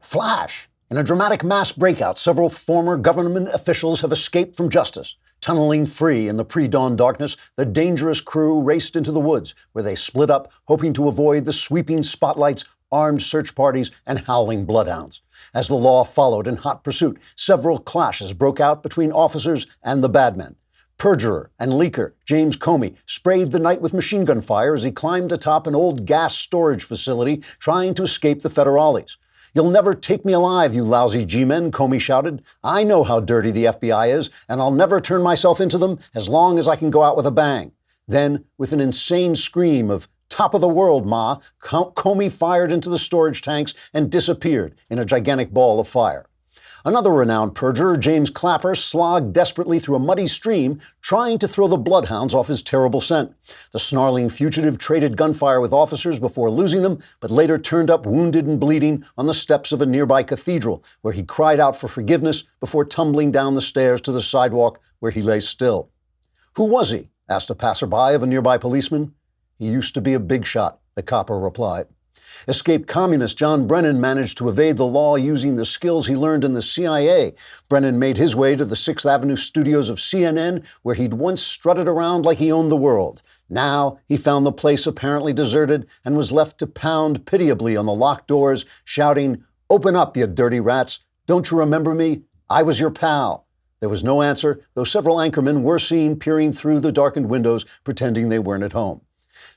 Flash! In a dramatic mass breakout, several former government officials have escaped from justice. Tunneling free in the pre-dawn darkness, the dangerous crew raced into the woods, where they split up, hoping to avoid the sweeping spotlights, armed search parties, and howling bloodhounds. As the law followed in hot pursuit, several clashes broke out between officers and the bad men. Perjurer and leaker James Comey sprayed the night with machine gun fire as he climbed atop an old gas storage facility trying to escape the federales. "You'll never take me alive, you lousy G-men," Comey shouted. "I know how dirty the FBI is, and I'll never turn myself into them as long as I can go out with a bang." Then, with an insane scream of "Top of the world, Ma," Comey fired into the storage tanks and disappeared in a gigantic ball of fire. Another renowned perjurer, James Clapper, slogged desperately through a muddy stream, trying to throw the bloodhounds off his terrible scent. The snarling fugitive traded gunfire with officers before losing them, but later turned up wounded and bleeding on the steps of a nearby cathedral, where he cried out for forgiveness before tumbling down the stairs to the sidewalk where he lay still. "Who was he?" asked a passerby of a nearby policeman. "He used to be a big shot," the copper replied. Escaped communist John Brennan managed to evade the law using the skills he learned in the CIA. Brennan made his way to the 6th Avenue studios of CNN, where he'd once strutted around like he owned the world. Now he found the place apparently deserted and was left to pound pitiably on the locked doors, shouting, "Open up, you dirty rats. Don't you remember me? I was your pal." There was no answer, though several anchormen were seen peering through the darkened windows, pretending they weren't at home.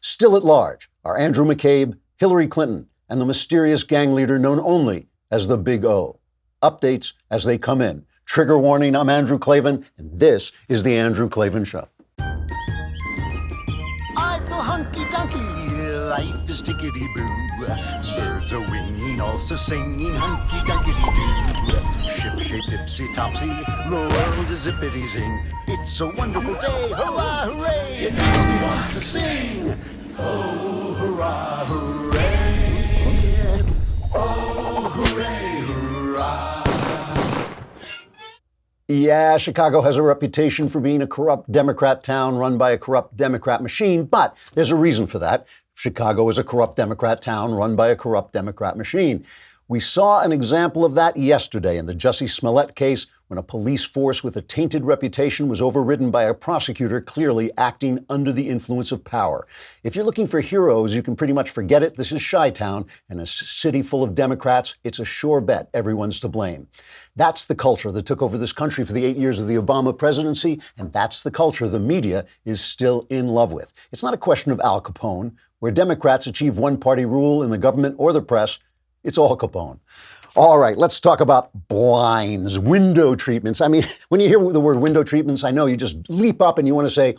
Still at large are Andrew McCabe, Hillary Clinton, and the mysterious gang leader known only as the Big O. Updates as they come in. Trigger warning, I'm Andrew Klavan, and this is The Andrew Klavan Show. I feel hunky-dunky, life is tickety-boo. Birds are winging, also singing hunky-dunky-doo. Ship-shaped, tipsy-topsy, the world is zippity-zing. It's a wonderful day, hurrah, hooray! It makes me want to sing. Oh, hurrah, hooray! Oh, hooray, hurrah! Yeah, Chicago has a reputation for being a corrupt Democrat town run by a corrupt Democrat machine, but there's a reason for that. Chicago is a corrupt Democrat town run by a corrupt Democrat machine. We saw an example of that yesterday in the Jussie Smollett case, when a police force with a tainted reputation was overridden by a prosecutor clearly acting under the influence of power. If you're looking for heroes, you can pretty much forget it. This is Chi-Town, and a city full of Democrats. It's a sure bet everyone's to blame. That's the culture that took over this country for the 8 years of the Obama presidency, and that's the culture the media is still in love with. It's not a question of Al Capone. Where Democrats achieve one-party rule in the government or the press, it's all Capone. All right, let's talk about blinds, window treatments. I mean, when you hear the word window treatments, I know you just leap up and you want to say,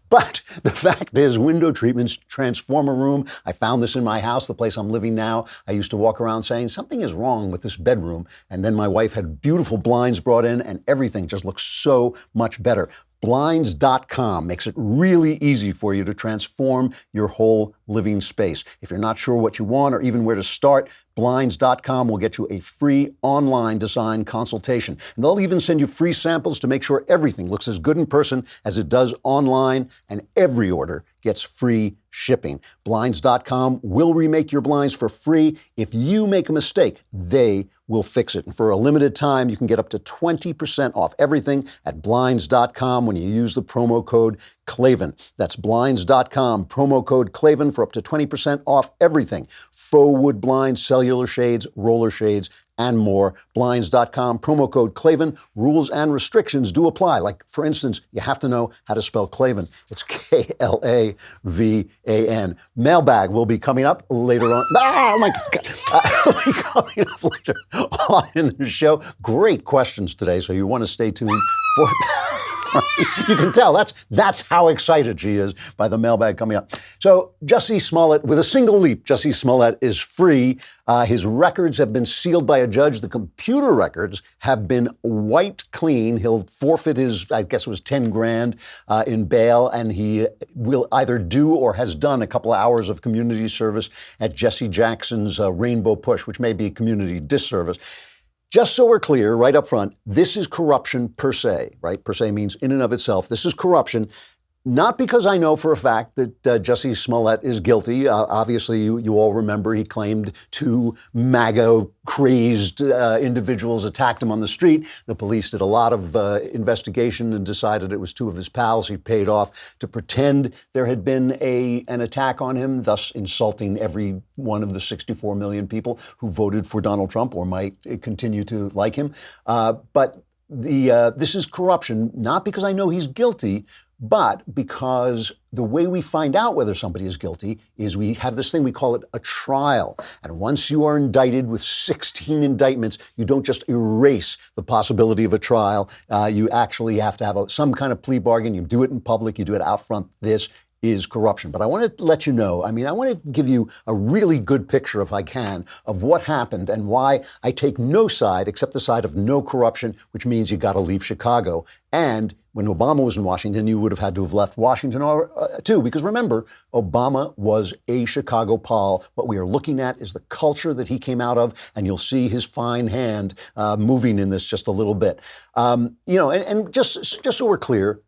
but the fact is, window treatments transform a room. I found this in my house, the place I'm living now. I used to walk around saying, something is wrong with this bedroom. And then my wife had beautiful blinds brought in and everything just looks so much better. Blinds.com makes it really easy for you to transform your whole living space. If you're not sure what you want or even where to start, Blinds.com will get you a free online design consultation. And they'll even send you free samples to make sure everything looks as good in person as it does online, and every order gets free shipping. Blinds.com will remake your blinds for free. If you make a mistake, they will fix it. And for a limited time, you can get up to 20% off everything at Blinds.com when you use the promo code Klavan. That's Blinds.com, promo code Klavan for up to 20% off everything. Faux wood blinds, cellular shades, roller shades, and more. Blinds.com, promo code Klavan. Rules and restrictions do apply. Like, for instance, you have to know how to spell Klavan. It's Klavan. Mailbag will be coming up later on. Oh, my God. Will be coming up later on in the show. Great questions today, so you want to stay tuned for You can tell that's how excited she is by the mailbag coming up. So Jussie Smollett, with a single leap, Jussie Smollett is free. His records have been sealed by a judge. The computer records have been wiped clean. He'll forfeit his, I guess it was 10 grand in bail, and he will either do or has done a couple of hours of community service at Jesse Jackson's Rainbow Push, which may be community disservice. Just so we're clear, right up front, this is corruption per se, right? Per se means in and of itself. This is corruption. Not because I know for a fact that Jussie Smollett is guilty. Obviously, you all remember he claimed two MAGA-crazed individuals attacked him on the street. The police did a lot of investigation and decided it was two of his pals he paid off to pretend there had been an attack on him, thus insulting every one of the 64 million people who voted for Donald Trump or might continue to like him. But this is corruption, not because I know he's guilty, but because the way we find out whether somebody is guilty is we have this thing, we call it a trial. And once you are indicted with 16 indictments, you don't just erase the possibility of a trial. You actually have to have some kind of plea bargain. You do it in public. You do it out front. This is corruption. But I want to let you know, I want to give you a really good picture, if I can, of what happened and why I take no side except the side of no corruption, which means you got to leave Chicago. And when Obama was in Washington, you would have had to have left Washington too, because remember, Obama was a Chicago Pol. What we are looking at is the culture that he came out of, and you'll see his fine hand moving in this just a little bit. And just so we're clear,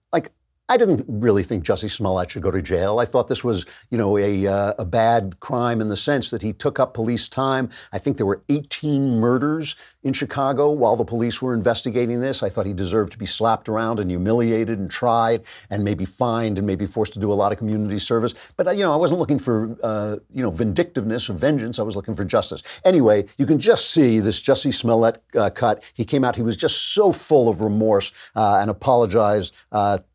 I didn't really think Jussie Smollett should go to jail. I thought this was, a bad crime in the sense that he took up police time. I think there were 18 murders in Chicago while the police were investigating this. I thought he deserved to be slapped around and humiliated and tried and maybe fined and maybe forced to do a lot of community service. But, I wasn't looking for, vindictiveness or vengeance. I was looking for justice. Anyway, you can just see this Jussie Smollett cut. He came out, he was just so full of remorse and apologized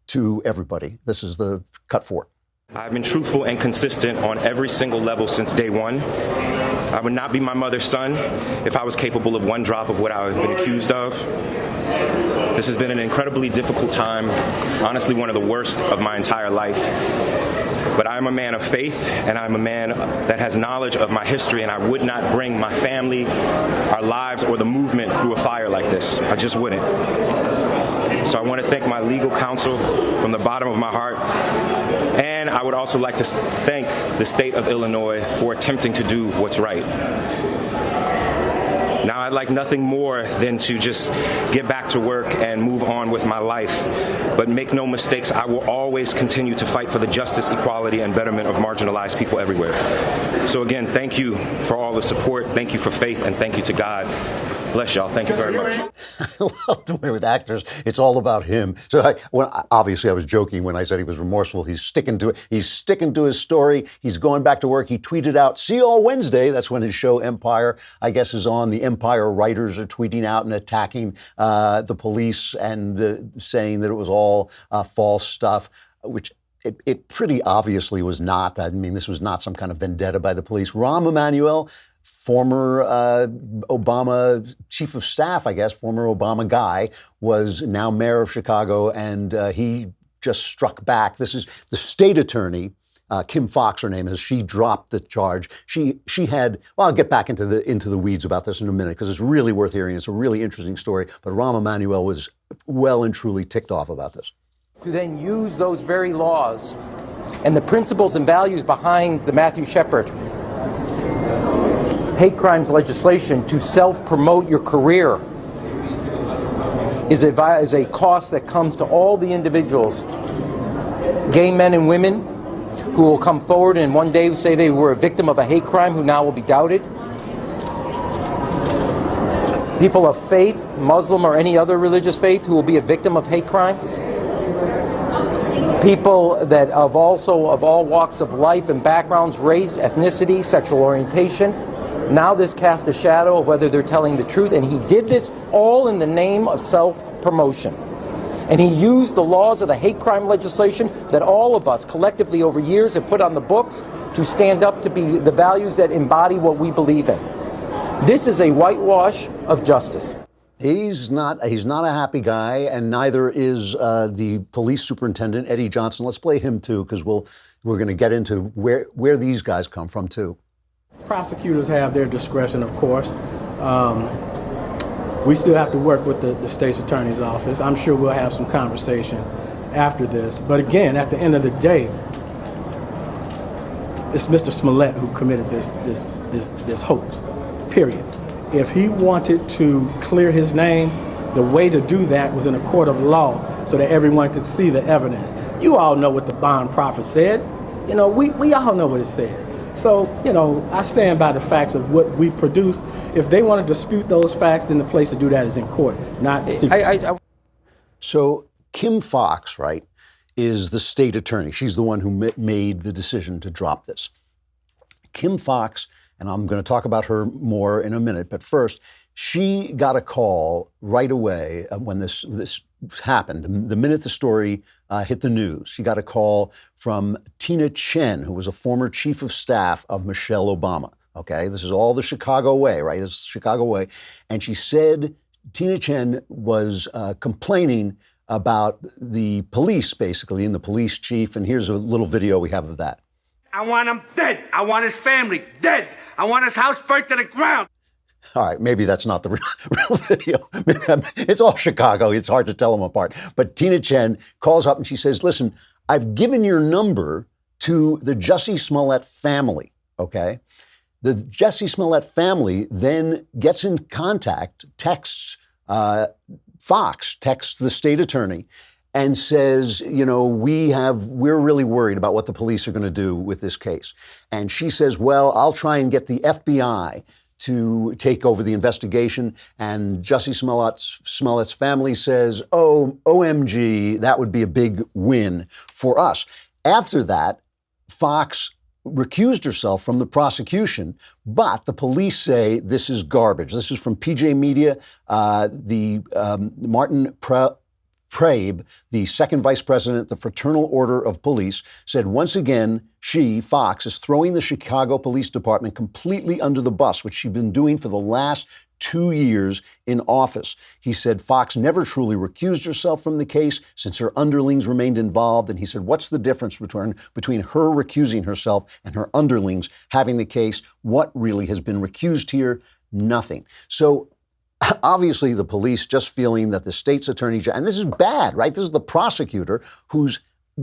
to everybody. This is the cut for. I've been truthful and consistent on every single level since day one. I would not be my mother's son if I was capable of one drop of what I've been accused of. This has been an incredibly difficult time, honestly one of the worst of my entire life. But I'm a man of faith, and I'm a man that has knowledge of my history, and I would not bring my family, our lives, or the movement through a fire like this. I just wouldn't. So I want to thank my legal counsel from the bottom of my heart. And I would also like to thank the state of Illinois for attempting to do what's right. Now, I'd like nothing more than to just get back to work and move on with my life. But make no mistakes, I will always continue to fight for the justice, equality, and betterment of marginalized people everywhere. So again, thank you for all the support. Thank you for faith, and thank you to God. Bless y'all. Thank you very much. I love the way with actors, it's all about him. So obviously I was joking when I said he was remorseful. He's sticking to it. He's sticking to his story. He's going back to work. He tweeted out, "See you all Wednesday." That's when his show Empire, I guess, is on. The Empire writers are tweeting out and attacking the police and saying that it was all false stuff, which it pretty obviously was not. This was not some kind of vendetta by the police. Rahm Emanuel, former Obama chief of staff, I guess, former Obama guy, was now mayor of Chicago, and he just struck back. This is the state attorney, Kim Foxx, her name is. She dropped the charge. She had. Well, I'll get back into the weeds about this in a minute because it's really worth hearing. It's a really interesting story. But Rahm Emanuel was well and truly ticked off about this. To then use those very laws and the principles and values behind the Matthew Shepard hate crimes legislation to self-promote your career is a cost that comes to all the individuals, gay men and women, who will come forward and one day say they were a victim of a hate crime who now will be doubted. People of faith, Muslim or any other religious faith, who will be a victim of hate crimes. People that of all walks of life and backgrounds, race, ethnicity, sexual orientation. Now this casts a shadow of whether they're telling the truth, and he did this all in the name of self-promotion. And he used the laws of the hate crime legislation that all of us collectively over years have put on the books to stand up to be the values that embody what we believe in. This is a whitewash of justice. He's not a happy guy, and neither is the police superintendent, Eddie Johnson. Let's play him too, because we're going to get into where these guys come from too. Prosecutors have their discretion, of course. We still have to work with the state's attorney's office. I'm sure we'll have some conversation after this. But again, at the end of the day, it's Mr. Smollett who committed this hoax, period. If he wanted to clear his name, the way to do that was in a court of law. So so that everyone could see the evidence. You all know what the bond proffer said. You know, we all know what it said. So, you know, I stand by the facts of what we produced. If they want to dispute those facts, then the place to do that is in court, not secret. So Kim Foxx, right, is the state attorney. She's the one who made the decision to drop this. Kim Foxx, and I'm going to talk about her more in a minute, but first, she got a call right away when this happened. The minute the story hit the news, she got a call from Tina Chen, who was a former chief of staff of Michelle Obama. Okay, this is all the Chicago way, right? This is Chicago way. And she said Tina Chen was complaining about the police, basically, and the police chief. And here's a little video we have of that. I want him dead. I want his family dead. I want his house burnt to the ground. All right, maybe that's not the real video. It's all Chicago. It's hard to tell them apart. But Tina Chen calls up and she says, listen, I've given your number to the Jussie Smollett family, okay? The Jussie Smollett family then gets in contact, texts Fox, texts the state attorney, and says, you know, we're really worried about what the police are going to do with this case. And she says, well, I'll try and get the FBI to take over the investigation. And Jussie Smollett's family says, oh, OMG, that would be a big win for us. After that, Fox recused herself from the prosecution, but the police say this is garbage. This is from PJ Media. Martin Prabe, the second vice president of the Fraternal Order of Police, said once again, she, Fox, is throwing the Chicago Police Department completely under the bus, which she'd been doing for the last 2 years in office. He said Fox never truly recused herself from the case since her underlings remained involved. And he said, what's the difference between her recusing herself and her underlings having the case? What really has been recused here? Nothing. So obviously, the police just feeling that the state's attorney, and this is bad, right? This is the prosecutor who's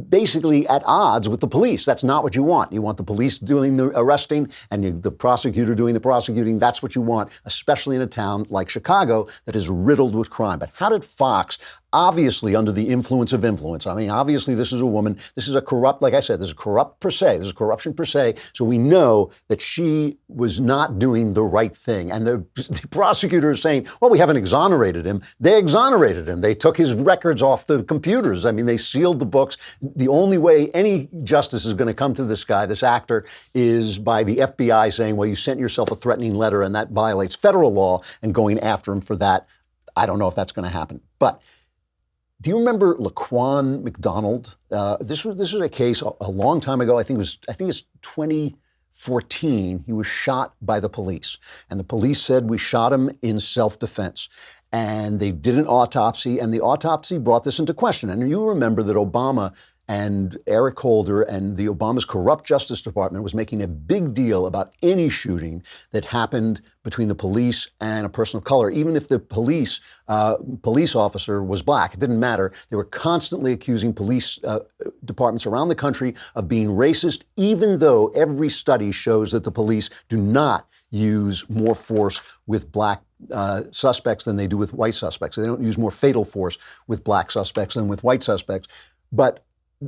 basically at odds with the police. That's not what you want. You want the police doing the arresting and the prosecutor doing the prosecuting. That's what you want, especially in a town like Chicago that is riddled with crime. But how did Fox, obviously under the influence of influence, I mean, obviously this is a woman, this is a corrupt, like I said, this is corrupt per se, this is corruption per se, so we know that she was not doing the right thing. And the prosecutor is saying, well, we haven't exonerated him. They exonerated him. They took his records off the computers. I mean, they sealed the books. The only way any justice is going to come to this guy, this actor, is by the FBI saying, well, you sent yourself a threatening letter and that violates federal law, and going after him for that. I don't know if that's going to happen. But do you remember Laquan McDonald? This was a case a long time ago. I think it's 2014. He was shot by the police, and the police said we shot him in self-defense. And they did an autopsy, and the autopsy brought this into question. And you remember that Obama and Eric Holder and the Obama's corrupt Justice Department was making a big deal about any shooting that happened between the police and a person of color, even if the police officer was black. It didn't matter. They were constantly accusing police departments around the country of being racist, even though every study shows that the police do not use more force with black suspects than they do with white suspects. They don't use more fatal force with black suspects than with white suspects. But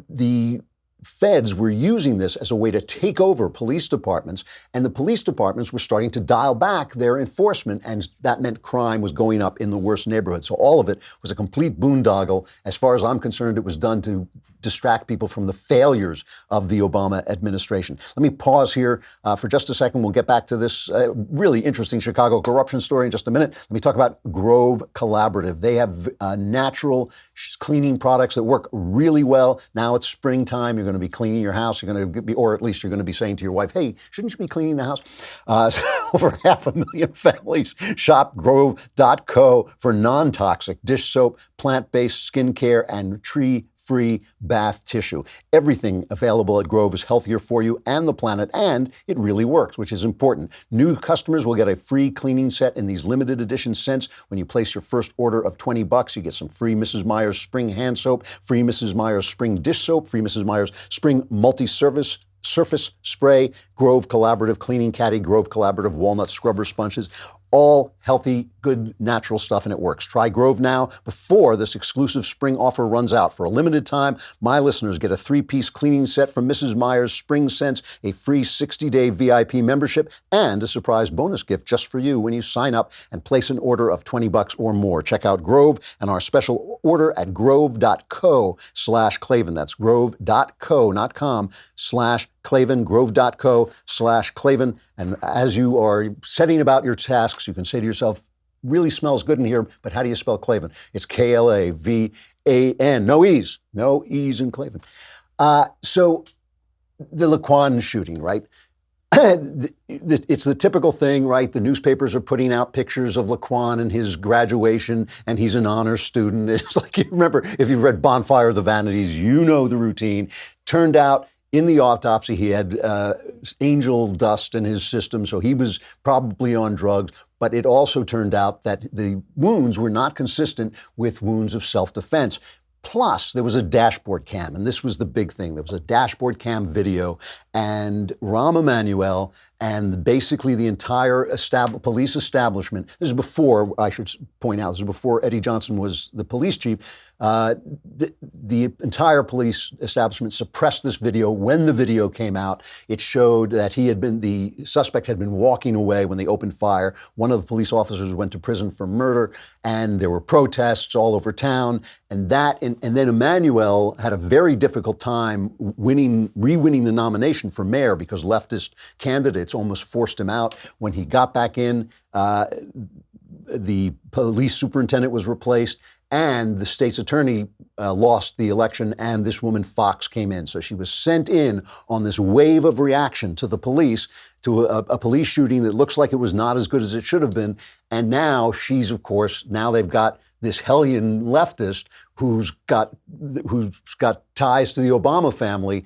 the feds were using this as a way to take over police departments, and the police departments were starting to dial back their enforcement, and that meant crime was going up in the worst neighborhoods. So all of it was a complete boondoggle. As far as I'm concerned, it was done to distract people from the failures of the Obama administration. Let me pause here for just a second. We'll get back to this really interesting Chicago corruption story in just a minute. Let me talk about Grove Collaborative. They have natural cleaning products that work really well. Now it's springtime. You're going to be cleaning your house. You're going to be, or at least you're going to be saying to your wife, hey, shouldn't you be cleaning the house? Over 500,000 families shop Grove.co for non-toxic dish soap, plant-based skincare, and tree-free bath tissue. Everything available at Grove is healthier for you and the planet, and it really works, which is important. New customers will get a free cleaning set in these limited edition scents. When you place your first order of $20, you get some free Mrs. Meyer's Spring Hand Soap, free Mrs. Meyer's Spring Dish Soap, free Mrs. Meyer's Spring Multi-Surface Spray, Grove Collaborative Cleaning Caddy, Grove Collaborative Walnut Scrubber Sponges. all healthy, good, natural stuff, and it works. Try Grove now before this exclusive spring offer runs out. For a limited time, my listeners get a 3-piece cleaning set from Mrs. Meyer's Spring Scents, a free 60-day VIP membership, and a surprise bonus gift just for you when you sign up and place an order of $20 or more. Check out Grove and our special order at grove.co/Klavan. That's grove.co, not com/Klavan, grove.co/Klavan. And as you are setting about your tasks, you can say to yourself, really smells good in here, but how do you spell Klavan? It's Klavan. No E's in Klavan. So the Laquan shooting, right? It's the typical thing, right? The newspapers are putting out pictures of Laquan and his graduation, and he's an honor student. It's like, you remember, if you've read Bonfire of the Vanities, you know the routine. Turned out, in the autopsy, he had angel dust in his system, so he was probably on drugs. But it also turned out that the wounds were not consistent with wounds of self-defense. Plus, there was a dashboard cam, and this was the big thing. There was a dashboard cam video, and Rahm Emanuel and basically the entire police establishment, this is before, I should point out, this is before Eddie Johnson was the police chief, the entire police establishment suppressed this video. When the video came out, it showed that the suspect had been walking away when they opened fire. One of the police officers went to prison for murder, and there were protests all over town. And then Emanuel had a very difficult time re-winning the nomination for mayor because leftist candidates almost forced him out. When he got back in, the police superintendent was replaced, and the state's attorney lost the election, and this woman, Fox, came in. So she was sent in on this wave of reaction to the police, to a police shooting that looks like it was not as good as it should have been. And now now they've got this hellion leftist who's got ties to the Obama family,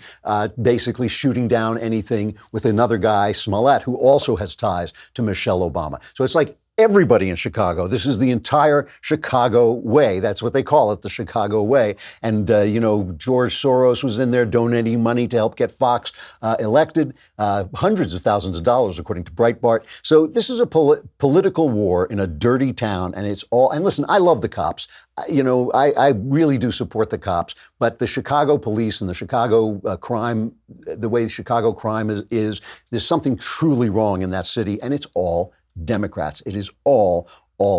basically shooting down anything with another guy, Smollett, who also has ties to Michelle Obama. So it's like everybody in Chicago. This is the entire Chicago way. That's what they call it, the Chicago way. And, George Soros was in there donating money to help get Fox elected, hundreds of thousands of dollars, according to Breitbart. So this is a political war in a dirty town, and and listen, I love the cops. I really do support the cops, but the Chicago police and the Chicago crime, the way Chicago crime is, there's something truly wrong in that city, and it's all Democrats. It is all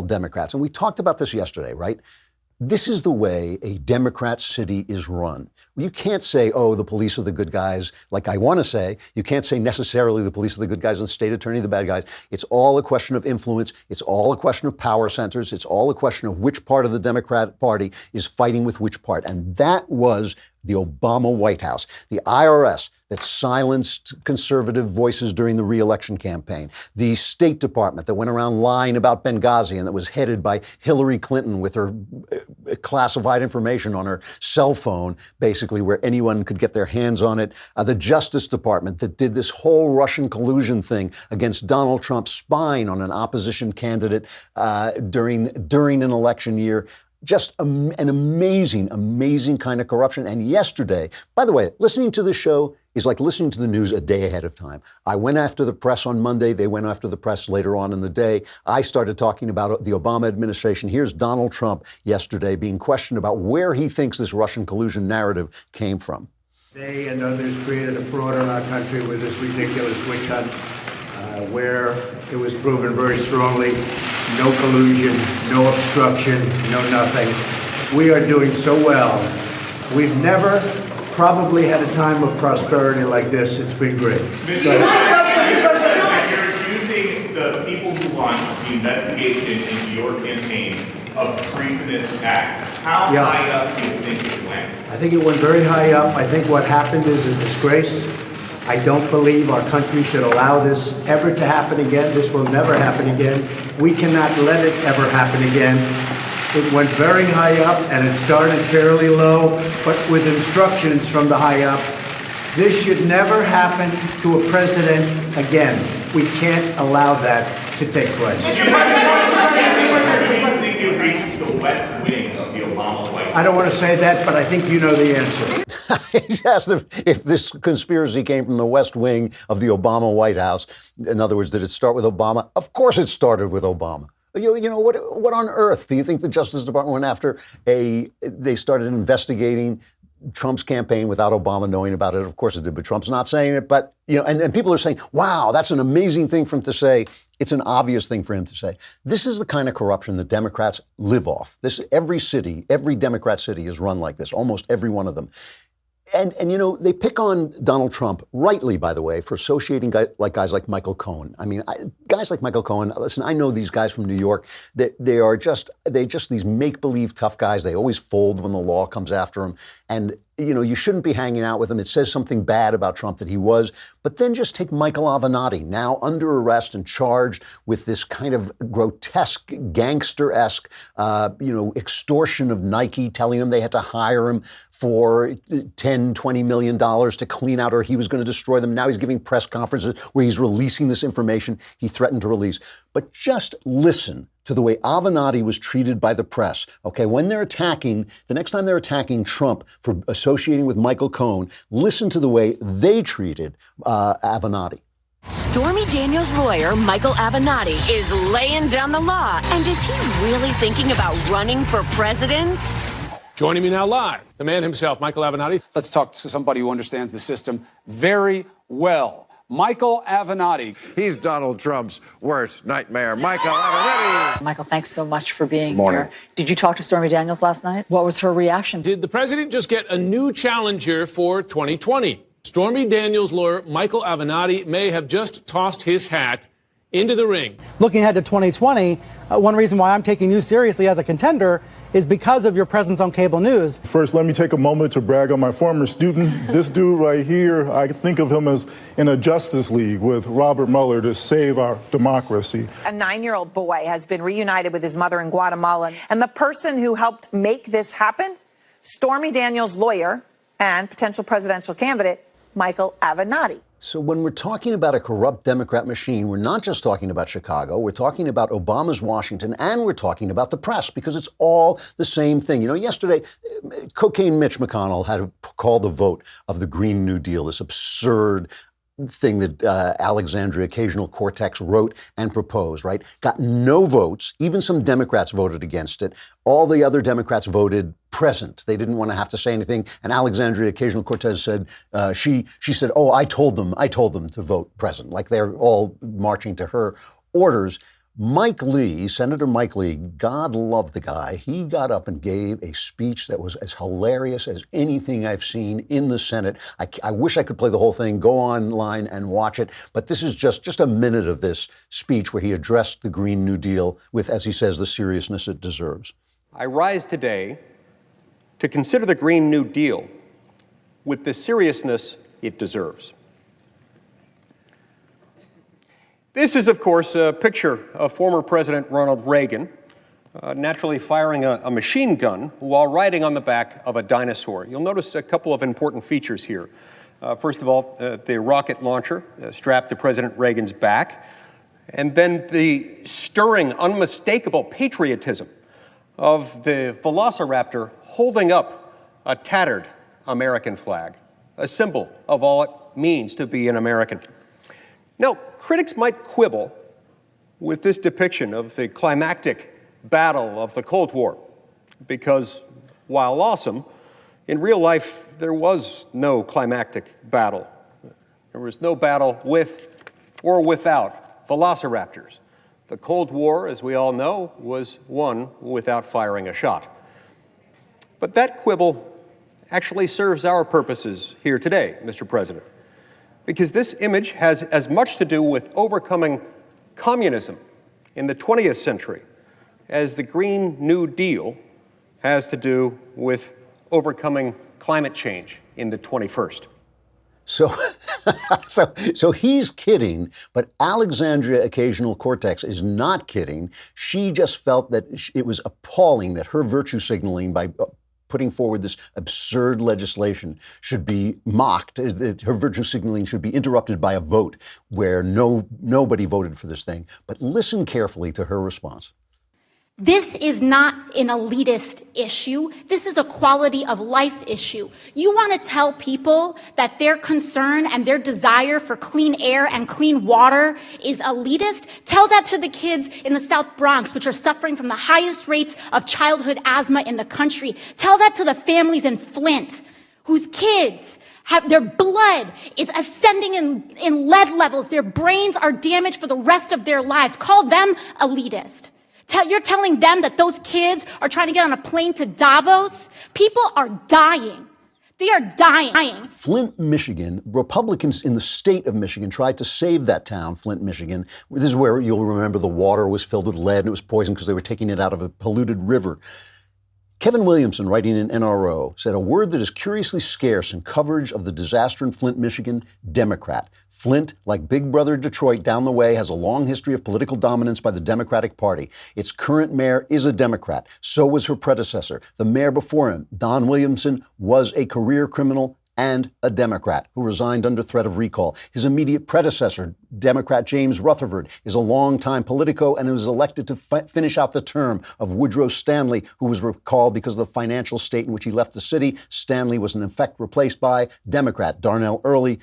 Democrats. And we talked about this yesterday, right? This is the way a Democrat city is run. You can't say, oh, the police are the good guys, like I want to say. You can't say necessarily the police are the good guys and the state attorney the bad guys. It's all a question of influence. It's all a question of power centers. It's all a question of which part of the Democratic Party is fighting with which part. And that was the Obama White House, the IRS that silenced conservative voices during the re-election campaign, the State Department that went around lying about Benghazi and that was headed by Hillary Clinton with her classified information on her cell phone, basically where anyone could get their hands on it, the Justice Department that did this whole Russian collusion thing against Donald Trump, spying on an opposition candidate during an election year. Just an amazing kind of corruption. And yesterday, by the way, listening to the show is like listening to the news a day ahead of time. I went after the press on Monday. They went after the press later on in the day. I started talking about the Obama administration. Here's Donald Trump yesterday being questioned about where he thinks this Russian collusion narrative came from. They and others created a fraud in our country with this ridiculous witch hunt, where it was proven very strongly, no collusion, no obstruction, no nothing. We are doing so well. We've never probably had a time of prosperity like this. It's been great. You're accusing the people who launched the investigation into your campaign of treasonous acts. How high up do you think it went? I think it went very high up. I think what happened is a disgrace. I don't believe our country should allow this ever to happen again. This will never happen again. We cannot let it ever happen again. It went very high up, and it started fairly low, but with instructions from the high up. This should never happen to a president again. We can't allow that to take place. Do you think you reached the West Wing of the Obama White House? I don't want to say that, but I think you know the answer. He asked if this conspiracy came from the West Wing of the Obama White House. In other words, did it start with Obama? Of course it started with Obama. You know, what on earth do you think the Justice Department went after? They started investigating Trump's campaign without Obama knowing about it. Of course it did, but Trump's not saying it. But, you know, and people are saying, wow, that's an amazing thing for him to say. It's an obvious thing for him to say. This is the kind of corruption that Democrats live off. Every city, every Democrat city is run like this, almost every one of them. And you know, they pick on Donald Trump, rightly, by the way, for associating guys like Michael Cohen. I mean, guys like Michael Cohen, listen, I know these guys from New York. They're just these make-believe tough guys. They always fold when the law comes after them. And, you know, you shouldn't be hanging out with them. It says something bad about Trump that he was. But then just take Michael Avenatti, now under arrest and charged with this kind of grotesque, gangster-esque, extortion of Nike, telling them they had to hire him for $10, $20 million to clean out, or he was going to destroy them. Now he's giving press conferences where he's releasing this information he threatened to release. But just listen to the way Avenatti was treated by the press. Okay, when they're attacking, the next time they're attacking Trump for associating with Michael Cohen, listen to the way they treated Avenatti. Stormy Daniels' lawyer, Michael Avenatti, is laying down the law. And is he really thinking about running for president? Joining me now live, the man himself, Michael Avenatti. Let's talk to somebody who understands the system very well. Michael Avenatti. He's Donald Trump's worst nightmare. Michael Avenatti. Michael, thanks so much for being here. Did you talk to Stormy Daniels last night? What was her reaction? Did the president just get a new challenger for 2020? Stormy Daniels' lawyer, Michael Avenatti, may have just tossed his hat into the ring. Looking ahead to 2020, one reason why I'm taking you seriously as a contender is because of your presence on cable news. First, let me take a moment to brag on my former student. This dude right here, I think of him as in a Justice League with Robert Mueller to save our democracy. A 9-year-old boy has been reunited with his mother in Guatemala. And the person who helped make this happen, Stormy Daniels' lawyer and potential presidential candidate, Michael Avenatti. So when we're talking about a corrupt Democrat machine, we're not just talking about Chicago, we're talking about Obama's Washington, and we're talking about the press, because it's all the same thing. You know, yesterday, Cocaine Mitch McConnell had called a vote of the Green New Deal, this absurd thing that Alexandria Ocasio-Cortez wrote and proposed, right? Got no votes. Even some Democrats voted against it. All the other Democrats voted present. They didn't want to have to say anything. And Alexandria Ocasio-Cortez said, she said, oh, I told them to vote present. Like they're all marching to her orders. Mike Lee, Senator Mike Lee, God love the guy. He got up and gave a speech that was as hilarious as anything I've seen in the Senate. I wish I could play the whole thing. Go online and watch it. But this is just a minute of this speech where he addressed the Green New Deal with, as he says, the seriousness it deserves. I rise today to consider the Green New Deal with the seriousness it deserves. This is, of course, a picture of former President Ronald Reagan naturally firing a machine gun while riding on the back of a dinosaur. You'll notice a couple of important features here. First of all, the rocket launcher strapped to President Reagan's back, and then the stirring, unmistakable patriotism of the Velociraptor holding up a tattered American flag, a symbol of all it means to be an American. Now, critics might quibble with this depiction of the climactic battle of the Cold War, because while awesome, in real life there was no climactic battle. There was no battle with or without velociraptors. The Cold War, as we all know, was won without firing a shot. But that quibble actually serves our purposes here today, Mr. President, because this image has as much to do with overcoming communism in the 20th century as the Green New Deal has to do with overcoming climate change in the 21st. So he's kidding, but Alexandria Ocasio-Cortez is not kidding. She just felt that it was appalling that her virtue signaling by putting forward this absurd legislation should be mocked. Her virtue signaling should be interrupted by a vote where nobody voted for this thing. But listen carefully to her response. This is not an elitist issue. This is a quality of life issue. You want to tell people that their concern and their desire for clean air and clean water is elitist? Tell that to the kids in the South Bronx, which are suffering from the highest rates of childhood asthma in the country. Tell that to the families in Flint, whose kids have their blood is ascending in lead levels. Their brains are damaged for the rest of their lives. Call them elitist. You're telling them that those kids are trying to get on a plane to Davos? People are dying. They are dying. Flint, Michigan, Republicans in the state of Michigan tried to save that town, Flint, Michigan. This is where you'll remember the water was filled with lead and it was poisoned because they were taking it out of a polluted river. Kevin Williamson, writing in NRO, said a word that is curiously scarce in coverage of the disaster in Flint, Michigan, Democrat. Flint, like Big Brother Detroit down the way, has a long history of political dominance by the Democratic Party. Its current mayor is a Democrat. So was her predecessor. The mayor before him, Don Williamson, was a career criminal and a Democrat who resigned under threat of recall. His immediate predecessor, Democrat James Rutherford, is a longtime politico and was elected to finish out the term of Woodrow Stanley, who was recalled because of the financial state in which he left the city. Stanley was in effect replaced by Democrat Darnell Early.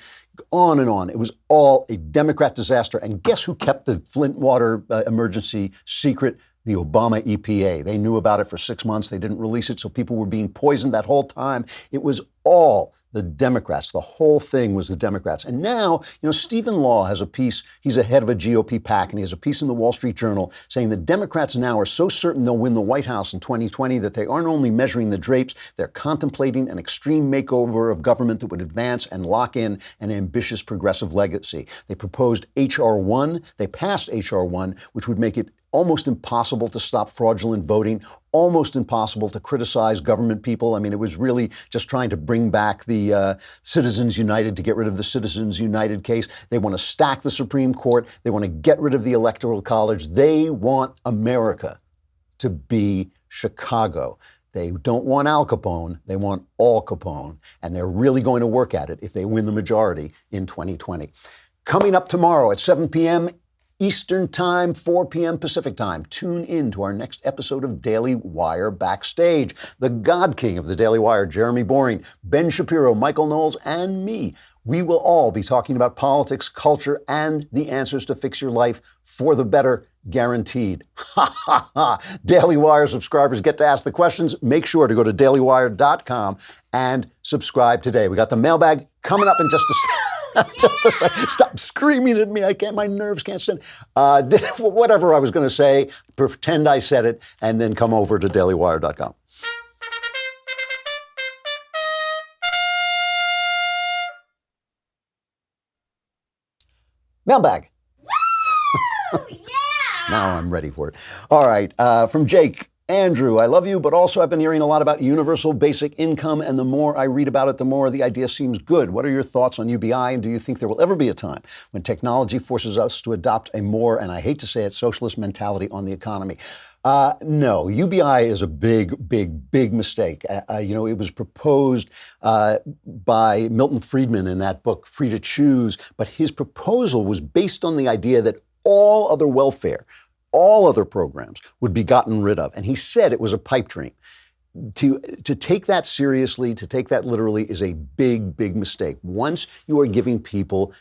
On and on. It was all a Democrat disaster. And guess who kept the Flint water emergency secret? The Obama EPA. They knew about it for 6 months. They didn't release it, so people were being poisoned that whole time. It was all the Democrats. The whole thing was the Democrats. And now, Stephen Law has a piece. He's a head of a GOP PAC, and he has a piece in the Wall Street Journal saying the Democrats now are so certain they'll win the White House in 2020 that they aren't only measuring the drapes, they're contemplating an extreme makeover of government that would advance and lock in an ambitious progressive legacy. They proposed H.R. 1. They passed H.R. 1, which would make it almost impossible to stop fraudulent voting, almost impossible to criticize government people. I mean, it was really just trying to bring back the Citizens United, to get rid of the Citizens United case. They want to stack the Supreme Court. They want to get rid of the Electoral College. They want America to be Chicago. They don't want Al Capone. They want all Capone. And they're really going to work at it if they win the majority in 2020. Coming up tomorrow at 7 p.m. Eastern Time, 4 p.m. Pacific Time. Tune in to our next episode of Daily Wire Backstage. The God King of the Daily Wire, Jeremy Boring, Ben Shapiro, Michael Knowles, and me. We will all be talking about politics, culture, and the answers to fix your life for the better, guaranteed. Ha ha ha. Daily Wire subscribers get to ask the questions. Make sure to go to dailywire.com and subscribe today. We got the mailbag coming up in just a second. Just a second. Stop screaming at me. My nerves can't stand. Whatever I was going to say, pretend I said it, and then come over to dailywire.com. Mailbag. Yeah! Now I'm ready for it. All right. From Jake. Andrew, I love you, but also I've been hearing a lot about universal basic income, and the more I read about it, the more the idea seems good. What are your thoughts on UBI, and do you think there will ever be a time when technology forces us to adopt a more, and I hate to say it, socialist mentality on the economy? No, UBI is a big mistake. It was proposed by Milton Friedman in that book, Free to Choose, but his proposal was based on the idea that all other welfare, all other programs would be gotten rid of. And he said it was a pipe dream. To take that seriously, to take that literally is a big mistake. Once you are giving people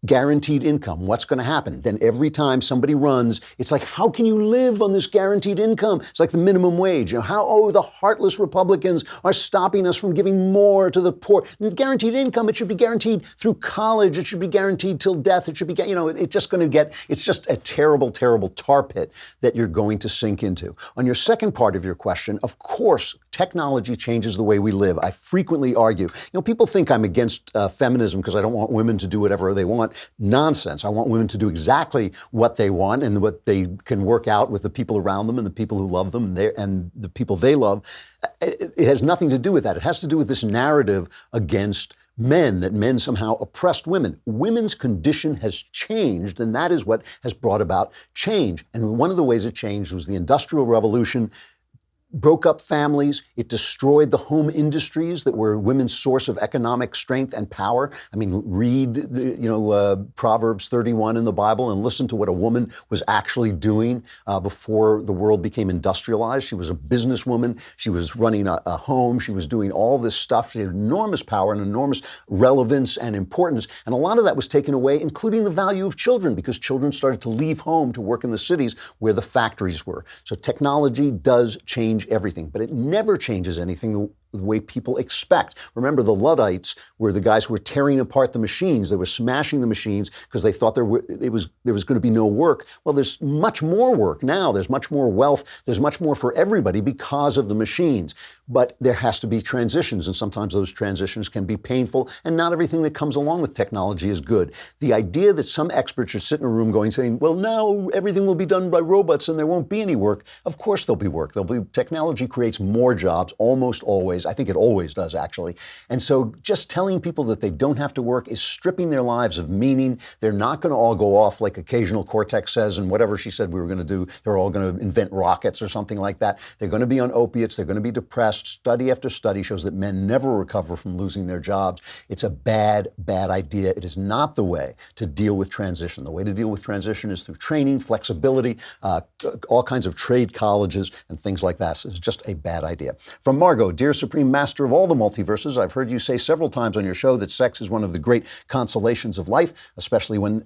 guaranteed income, what's going to happen? Then every time somebody runs, it's like, how can you live on this guaranteed income? It's like the minimum wage. The heartless Republicans are stopping us from giving more to the poor. Guaranteed income, it should be guaranteed through college. It should be guaranteed till death. It should be, it's just a terrible tar pit that you're going to sink into. On your second part of your question, of course, technology changes the way we live. I frequently argue, people think I'm against feminism because I don't want women to do whatever they want. Nonsense. I want women to do exactly what they want and what they can work out with the people around them and the people who love them and the people they love. It has nothing to do with that. It has to do with this narrative against men, that men somehow oppressed women. Women's condition has changed, and that is what has brought about change. And one of the ways it changed was the Industrial Revolution. broke up families. It destroyed the home industries that were women's source of economic strength and power. I mean, read, Proverbs 31 in the Bible and listen to what a woman was actually doing before the world became industrialized. She was a businesswoman. She was running a home. She was doing all this stuff. She had enormous power and enormous relevance and importance. And a lot of that was taken away, including the value of children, because children started to leave home to work in the cities where the factories were. So technology does change everything, but it never changes anything the way people expect. Remember, the Luddites were the guys who were tearing apart the machines. They were smashing the machines because they thought there was going to be no work. Well, there's much more work now. There's much more wealth. There's much more for everybody because of the machines. But there has to be transitions, and sometimes those transitions can be painful, and not everything that comes along with technology is good. The idea that some experts should sit in a room saying, well, now everything will be done by robots and there won't be any work. Of course there'll be work. Technology creates more jobs almost always. I think it always does, actually. And so just telling people that they don't have to work is stripping their lives of meaning. They're not going to all go off like Ocasio-Cortez says and whatever she said we were going to do. They're all going to invent rockets or something like that. They're going to be on opiates. They're going to be depressed. Study after study shows that men never recover from losing their jobs. It's a bad, bad idea. It is not the way to deal with transition. The way to deal with transition is through training, flexibility, all kinds of trade colleges and things like that. So it's just a bad idea. From Margot, dear Supreme Master of all the multiverses, I've heard you say several times on your show that sex is one of the great consolations of life, especially when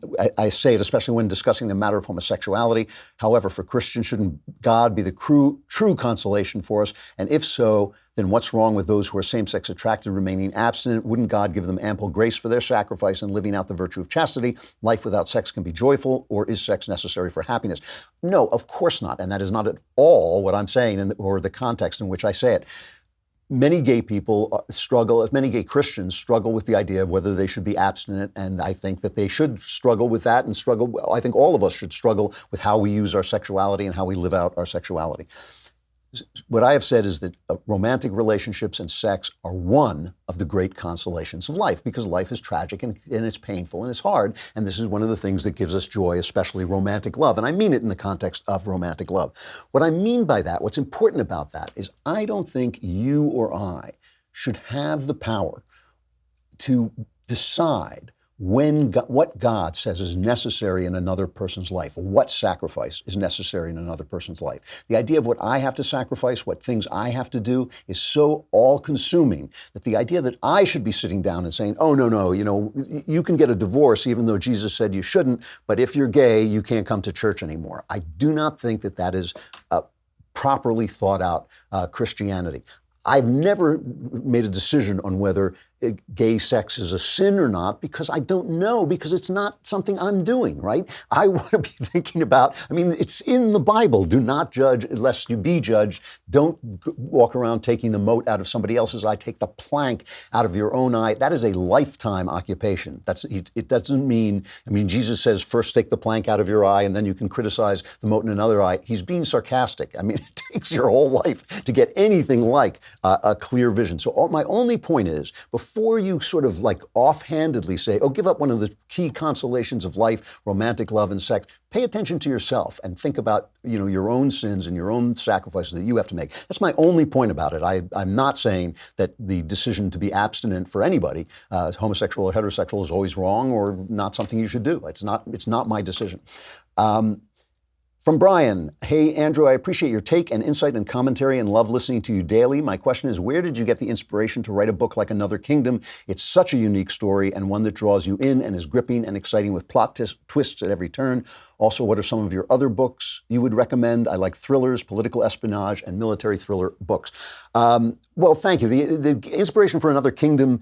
discussing the matter of homosexuality. However, for Christians, shouldn't God be the true consolation for us? And if so, then what's wrong with those who are same-sex attracted remaining abstinent? Wouldn't God give them ample grace for their sacrifice and living out the virtue of chastity? Life without sex can be joyful, or is sex necessary for happiness? No, of course not. And that is not at all what I'm saying or the context in which I say it. Many gay people many gay Christians struggle with the idea of whether they should be abstinent, and I think that they should struggle with that I think all of us should struggle with how we use our sexuality and how we live out our sexuality. What I have said is that romantic relationships and sex are one of the great consolations of life, because life is tragic and it's painful and it's hard, and this is one of the things that gives us joy, especially romantic love. And I mean it in the context of romantic love. What I mean by that, what's important about that, is I don't think you or I should have the power to decide what God says is necessary in another person's life, what sacrifice is necessary in another person's life. The idea of what I have to sacrifice, what things I have to do, is so all-consuming that the idea that I should be sitting down and saying, oh, no, you can get a divorce even though Jesus said you shouldn't, but if you're gay, you can't come to church anymore. I do not think that that is properly thought out Christianity. I've never made a decision on whether gay sex is a sin or not, because I don't know, because it's not something I'm doing, right? I want to be thinking about, it's in the Bible. Do not judge lest you be judged. Don't walk around taking the mote out of somebody else's eye. Take the plank out of your own eye. That is a lifetime occupation. It doesn't mean, Jesus says first take the plank out of your eye and then you can criticize the mote in another eye. He's being sarcastic. It takes your whole life to get anything like a clear vision. So my only point is, before you sort of like offhandedly say, give up one of the key consolations of life, romantic love and sex, pay attention to yourself and think about, your own sins and your own sacrifices that you have to make. That's my only point about it. I'm not saying that the decision to be abstinent for anybody, homosexual or heterosexual, is always wrong or not something you should do. It's not my decision. From Brian, hey, Andrew, I appreciate your take and insight and commentary and love listening to you daily. My question is, where did you get the inspiration to write a book like Another Kingdom? It's such a unique story and one that draws you in and is gripping and exciting with plot twists at every turn. Also, what are some of your other books you would recommend? I like thrillers, political espionage, and military thriller books. Well, thank you. The inspiration for Another Kingdom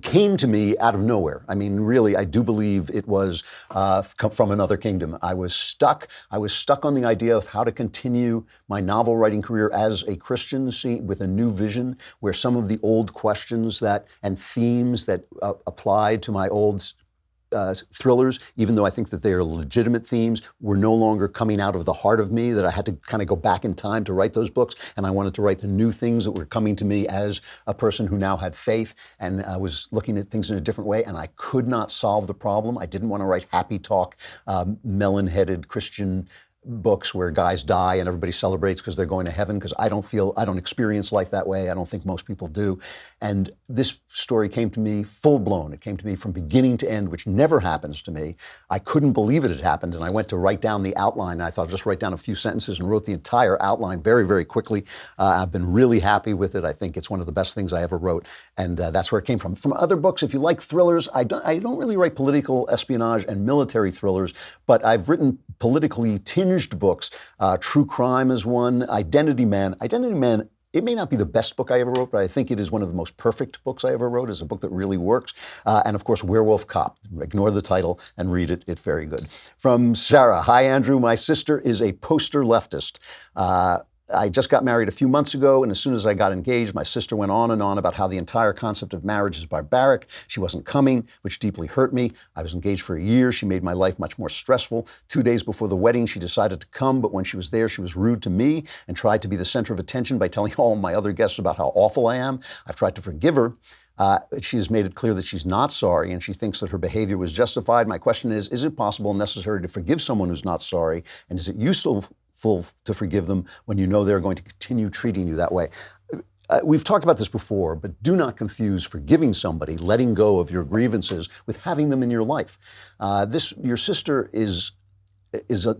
came to me out of nowhere. Really, I do believe it was from Another Kingdom. I was stuck on the idea of how to continue my novel writing career as a Christian, with a new vision, where some of the old questions and themes that applied to my old thrillers, even though I think that they are legitimate themes, were no longer coming out of the heart of me, that I had to kind of go back in time to write those books. And I wanted to write the new things that were coming to me as a person who now had faith, and I was looking at things in a different way, and I could not solve the problem. I didn't want to write happy talk, melon-headed Christian books where guys die and everybody celebrates because they're going to heaven, because I don't experience life that way. I don't think most people do. And this story came to me full blown. It came to me from beginning to end, which never happens to me. I couldn't believe it had happened. And I went to write down the outline. I thought I'd just write down a few sentences and wrote the entire outline very, very quickly. I've been really happy with it. I think it's one of the best things I ever wrote. And that's where it came from. From other books, if you like thrillers, I don't really write political espionage and military thrillers, but I've written politically tinged books. True Crime is one. Identity Man. Identity Man, it may not be the best book I ever wrote, but I think it is one of the most perfect books I ever wrote. It's a book that really works. And of course, Werewolf Cop. Ignore the title and read it. It's very good. From Sarah. Hi, Andrew. My sister is a poster leftist. I just got married a few months ago, and as soon as I got engaged, my sister went on and on about how the entire concept of marriage is barbaric. She wasn't coming, which deeply hurt me. I was engaged for a year. She made my life much more stressful. 2 days before the wedding, she decided to come, but when she was there, she was rude to me and tried to be the center of attention by telling all my other guests about how awful I am. I've tried to forgive her. She has made it clear that she's not sorry, and she thinks that her behavior was justified. My question is it possible and necessary to forgive someone who's not sorry? And is it useful to forgive them when you know they're going to continue treating you that way? We've talked about this before, but do not confuse forgiving somebody, letting go of your grievances, with having them in your life. Your sister is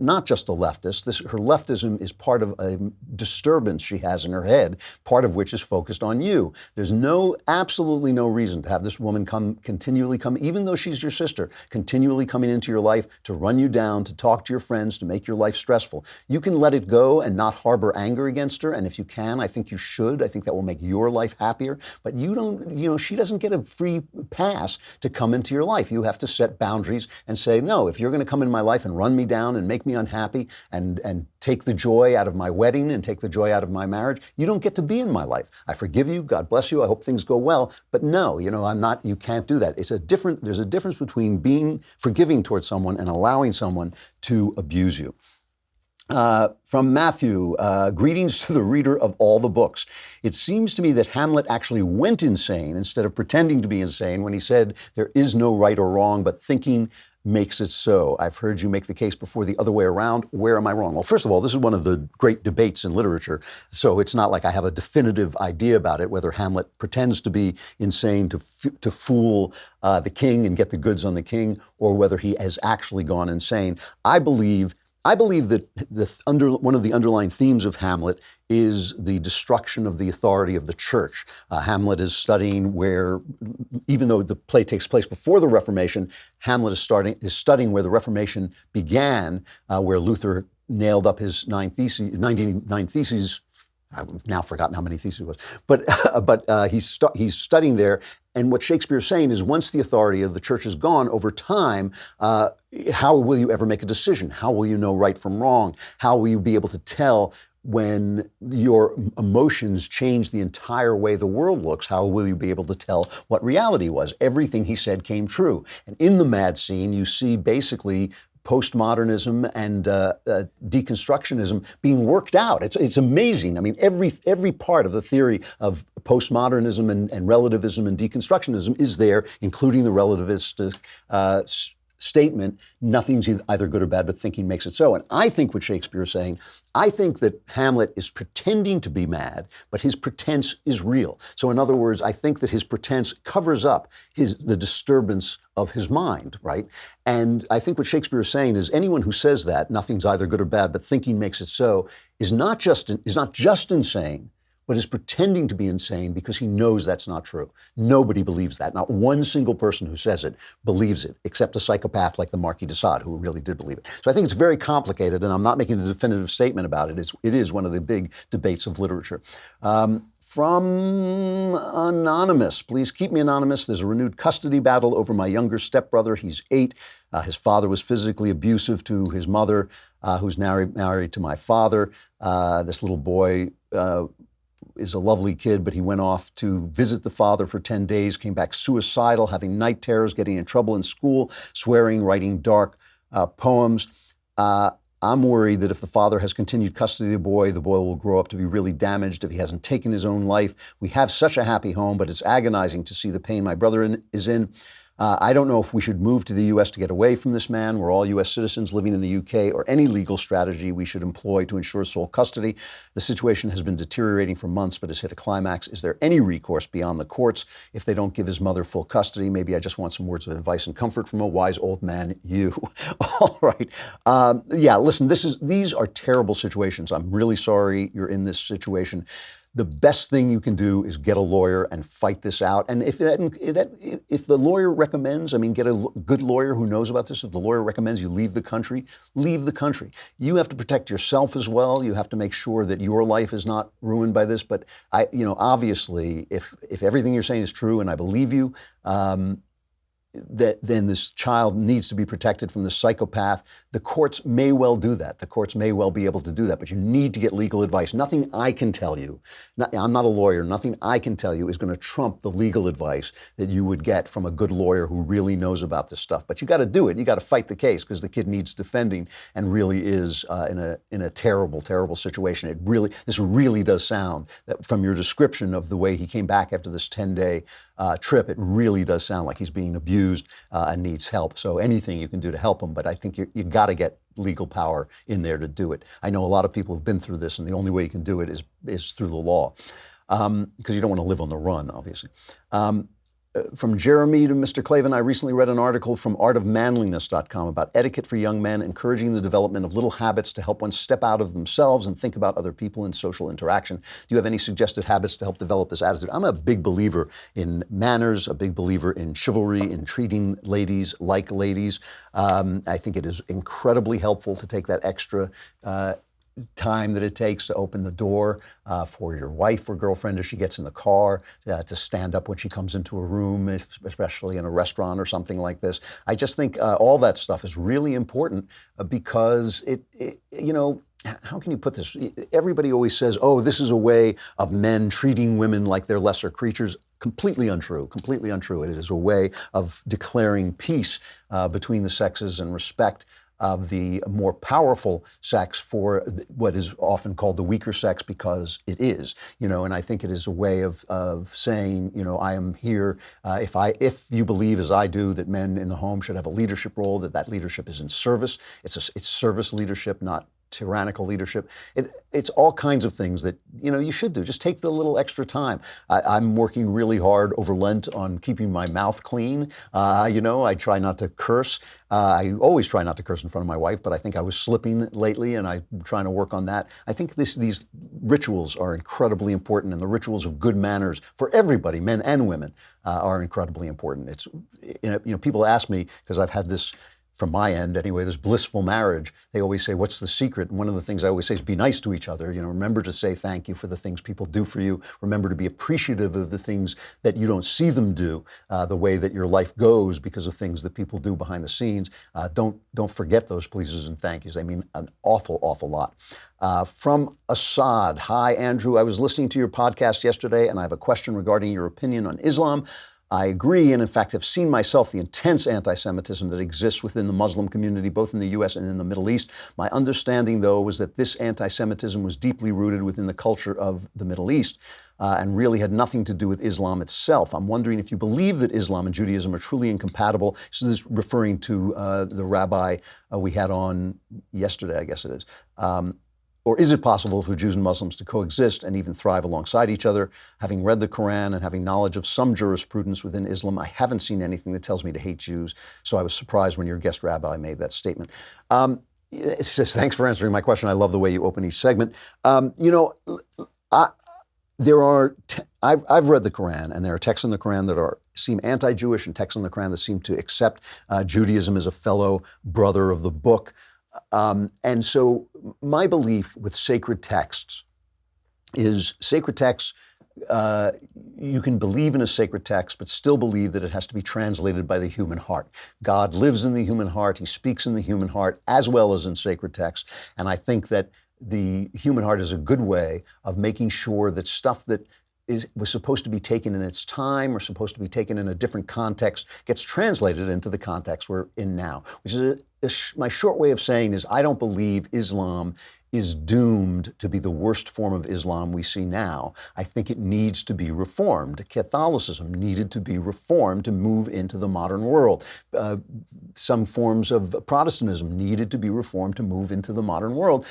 not just a leftist. Her leftism is part of a disturbance she has in her head, part of which is focused on you. There's absolutely no reason to have this woman continually come, even though she's your sister, continually coming into your life to run you down, to talk to your friends, to make your life stressful. You can let it go and not harbor anger against her, and if you can, I think you should. I think that will make your life happier. But she doesn't get a free pass to come into your life. You have to set boundaries and say, no, if you're going to come in my life and run me down and make me unhappy and take the joy out of my wedding and take the joy out of my marriage, you don't get to be in my life. I forgive you. God bless you. I hope things go well. But no, you can't do that. There's a difference between being forgiving towards someone and allowing someone to abuse you. From Matthew, greetings to the reader of all the books. It seems to me that Hamlet actually went insane instead of pretending to be insane when he said there is no right or wrong, but thinking makes it so. I've heard you make the case before the other way around. Where am I wrong? Well, first of all, this is one of the great debates in literature, so it's not like I have a definitive idea about it, whether Hamlet pretends to be insane to fool the king and get the goods on the king, or whether he has actually gone insane. I believe that one of the underlying themes of Hamlet is the destruction of the authority of the church. Hamlet is studying where, even though the play takes place before the Reformation, Hamlet is studying where the Reformation began, where Luther nailed up his 99 theses. I've now forgotten how many theses it was, but he's studying there. And what Shakespeare's saying is, once the authority of the church is gone, over time, how will you ever make a decision? How will you know right from wrong? How will you be able to tell when your emotions change the entire way the world looks? How will you be able to tell what reality was? Everything he said came true. And in the mad scene, you see basically postmodernism and deconstructionism being worked out. It's amazing. I mean, every part of the theory of postmodernism and relativism and deconstructionism is there, including the relativist statement, nothing's either good or bad, but thinking makes it so. And I think what Shakespeare is saying, I think that Hamlet is pretending to be mad, but his pretense is real. So in other words, I think that his pretense covers up the disturbance of his mind, right? And I think what Shakespeare is saying is, anyone who says that nothing's either good or bad, but thinking makes it so, is not just insane, but is pretending to be insane because he knows that's not true. Nobody believes that. Not one single person who says it believes it, except a psychopath like the Marquis de Sade, who really did believe it. So I think it's very complicated, and I'm not making a definitive statement about it. It is one of the big debates of literature. From Anonymous, please keep me anonymous. There's a renewed custody battle over my younger stepbrother. He's 8. His father was physically abusive to his mother, who's now married to my father. This little boy is a lovely kid, but he went off to visit the father for 10 days, came back suicidal, having night terrors, getting in trouble in school, swearing, writing dark poems. I'm worried that if the father has continued custody of the boy will grow up to be really damaged if he hasn't taken his own life. We have such a happy home, but it's agonizing to see the pain my brother is in. I don't know if we should move to the U.S. to get away from this man. We're all U.S. citizens living in the U.K. or any legal strategy we should employ to ensure sole custody. The situation has been deteriorating for months but has hit a climax. Is there any recourse beyond the courts if they don't give his mother full custody? Maybe I just want some words of advice and comfort from a wise old man, you. All right. Yeah, listen, these are terrible situations. I'm really sorry you're in this situation. The best thing you can do is get a lawyer and fight this out. And if the lawyer recommends, get a good lawyer who knows about this. If the lawyer recommends you leave the country, leave the country. You have to protect yourself as well. You have to make sure that your life is not ruined by this. But obviously, if everything you're saying is true, and I believe you, then this child needs to be protected from this psychopath. The courts may well do that. The courts may well be able to do that, but you need to get legal advice. Nothing I can tell you, I'm not a lawyer, nothing I can tell you is going to trump the legal advice that you would get from a good lawyer who really knows about this stuff. But you got to do it. You got to fight the case because the kid needs defending and really is in a terrible, terrible situation. This really does sound, that from your description of the way he came back after this 10-day trip, it really does sound like he's being abused and needs help. So anything you can do to help him, but I think you got to get legal power in there to do it. I know a lot of people have been through this, and the only way you can do it is through the law, because you don't want to live on the run, obviously. From Jeremy to Mr. Klavan, I recently read an article from artofmanliness.com about etiquette for young men, encouraging the development of little habits to help one step out of themselves and think about other people in social interaction. Do you have any suggested habits to help develop this attitude? I'm a big believer in manners, a big believer in chivalry, in treating ladies like ladies. I think it is incredibly helpful to take that extra time that it takes to open the door for your wife or girlfriend as she gets in the car, to stand up when she comes into a room, especially in a restaurant or something like this. I just think all that stuff is really important because how can you put this? Everybody always says, oh, this is a way of men treating women like they're lesser creatures. Completely untrue, completely untrue. It is a way of declaring peace between the sexes and respect of the more powerful sex for what is often called the weaker sex, because it is, and I think it is a way of saying, I am here. If you believe, as I do, that men in the home should have a leadership role, that leadership is in service. It's service leadership, not tyrannical leadership. It's all kinds of things that, you should do. Just take the little extra time. I'm working really hard over Lent on keeping my mouth clean. I try not to curse. I always try not to curse in front of my wife, but I think I was slipping lately, and I'm trying to work on that. I think these rituals are incredibly important, and the rituals of good manners for everybody, men and women, are incredibly important. It's, people ask me, because I've had this, from my end anyway, this blissful marriage. They always say, what's the secret? And one of the things I always say is be nice to each other. Remember to say thank you for the things people do for you. Remember to be appreciative of the things that you don't see them do, the way that your life goes because of things that people do behind the scenes. Don't forget those pleases and thank yous. They mean an awful, awful lot. From Assad, hi, Andrew. I was listening to your podcast yesterday, and I have a question regarding your opinion on Islam. I agree, and in fact have seen myself the intense anti-Semitism that exists within the Muslim community, both in the U.S. and in the Middle East. My understanding, though, was that this anti-Semitism was deeply rooted within the culture of the Middle East and really had nothing to do with Islam itself. I'm wondering if you believe that Islam and Judaism are truly incompatible. So this is referring to the rabbi we had on yesterday, I guess it is. Or is it possible for Jews and Muslims to coexist and even thrive alongside each other? Having read the Quran and having knowledge of some jurisprudence within Islam, I haven't seen anything that tells me to hate Jews. So I was surprised when your guest rabbi made that statement. It's just, thanks for answering my question. I love the way you open each segment. I've read the Quran, and there are texts in the Quran that seem anti-Jewish, and texts in the Quran that seem to accept Judaism as a fellow brother of the book. And so my belief with sacred texts is sacred texts, you can believe in a sacred text, but still believe that it has to be translated by the human heart. God lives in the human heart. He speaks in the human heart as well as in sacred texts. And I think that the human heart is a good way of making sure that stuff that was supposed to be taken in its time or supposed to be taken in a different context gets translated into the context we're in now, which is my short way of saying is I don't believe Islam is doomed to be the worst form of Islam we see now. I think it needs to be reformed. Catholicism needed to be reformed to move into the modern world. Some forms of Protestantism needed to be reformed to move into the modern world.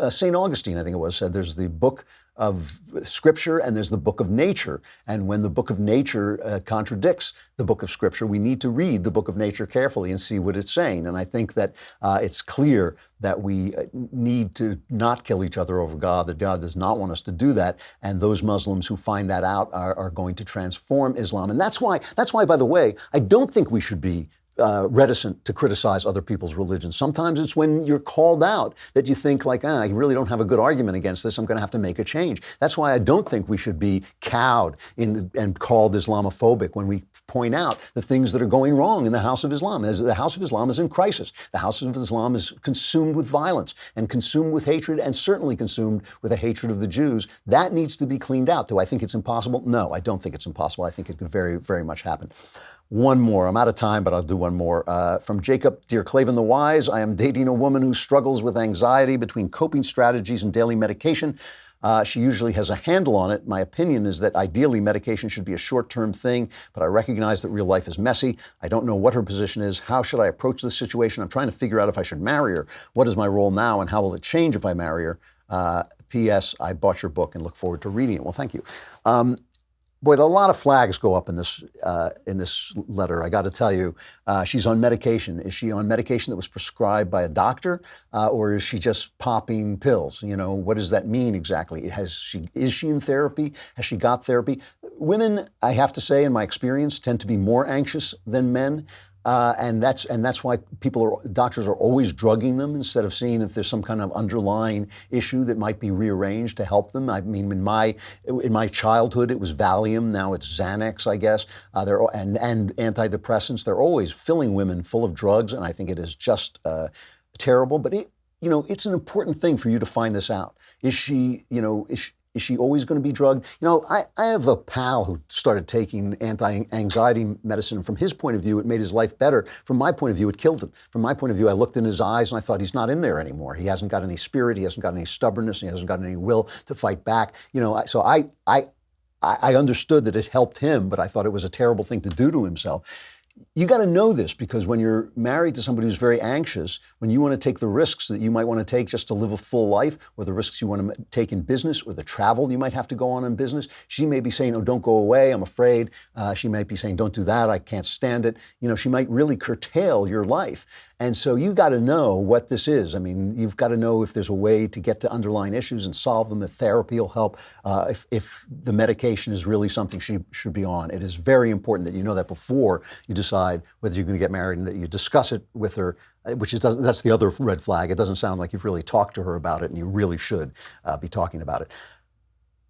St. Augustine, I think it was, said there's the book of Scripture and there's the book of nature. And when the book of nature contradicts the book of Scripture, we need to read the book of nature carefully and see what it's saying. And I think that it's clear that we need to not kill each other over God, that God does not want us to do that. And those Muslims who find that out are going to transform Islam. And that's why, by the way, I don't think we should be reticent to criticize other people's religions. Sometimes it's when you're called out that you think like, I really don't have a good argument against this. I'm going to have to make a change. That's why I don't think we should be cowed and called Islamophobic when we point out the things that are going wrong in the House of Islam. The House of Islam is in crisis. The House of Islam is consumed with violence and consumed with hatred and certainly consumed with a hatred of the Jews. That needs to be cleaned out. Do I think it's impossible? No, I don't think it's impossible. I think it could very, very much happen. One more. I'm out of time, but I'll do one more. From Jacob, dear Klavan the Wise, I am dating a woman who struggles with anxiety between coping strategies and daily medication. She usually has a handle on it. My opinion is that ideally medication should be a short-term thing, but I recognize that real life is messy. I don't know what her position is. How should I approach this situation? I'm trying to figure out if I should marry her. What is my role now, and how will it change if I marry her? P.S. I bought your book and look forward to reading it. Well, thank you. Boy, a lot of flags go up in this letter. I got to tell you, she's on medication. Is she on medication that was prescribed by a doctor, or is she just popping pills? What does that mean exactly? Is she in therapy? Has she got therapy? Women, I have to say, in my experience, tend to be more anxious than men. And that's why doctors are always drugging them instead of seeing if there's some kind of underlying issue that might be rearranged to help them. I mean, in my childhood, it was Valium. Now it's Xanax, I guess. And antidepressants. They're always filling women full of drugs, and I think it is just terrible. But it's an important thing for you to find this out. Is she always going to be drugged? I have a pal who started taking anti-anxiety medicine. From his point of view, it made his life better. From my point of view, it killed him. From my point of view, I looked in his eyes and I thought, he's not in there anymore. He hasn't got any spirit. He hasn't got any stubbornness. He hasn't got any will to fight back. So I understood that it helped him, but I thought it was a terrible thing to do to himself. You got to know this, because when you're married to somebody who's very anxious, when you want to take the risks that you might want to take just to live a full life, or the risks you want to take in business, or the travel you might have to go on in business, she may be saying, oh, don't go away, I'm afraid. She might be saying, don't do that, I can't stand it. She might really curtail your life. And so you got to know what this is. I mean, you've got to know if there's a way to get to underlying issues and solve them. If therapy will help, if the medication is really something she should be on. It is very important that you know that before you decide whether you're going to get married, and that you discuss it with her, that's the other red flag. It doesn't sound like you've really talked to her about it, and you really should be talking about it.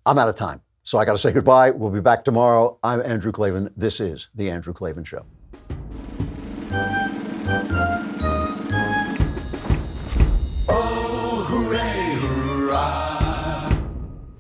I'm out of time, so I got to say goodbye. We'll be back tomorrow. I'm Andrew Klavan. This is The Andrew Klavan Show.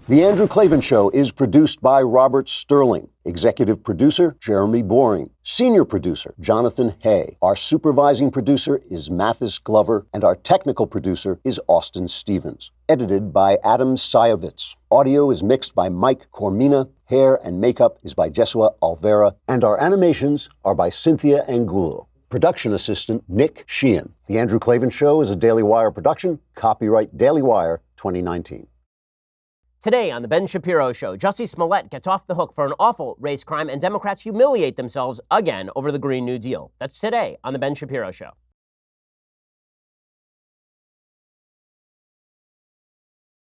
The Andrew Klavan Show is produced by Robert Sterling. Executive producer, Jeremy Boring. Senior producer, Jonathan Hay. Our supervising producer is Mathis Glover, and our technical producer is Austin Stevens. Edited by Adam Sayevitz. Audio is mixed by Mike Cormina. Hair and makeup is by Jesua Alvera. And our animations are by Cynthia Angulo. Production assistant, Nick Sheehan. The Andrew Klavan Show is a Daily Wire production. Copyright Daily Wire 2019. Today on The Ben Shapiro Show, Jussie Smollett gets off the hook for an awful race crime, and Democrats humiliate themselves again over the Green New Deal. That's today on The Ben Shapiro Show.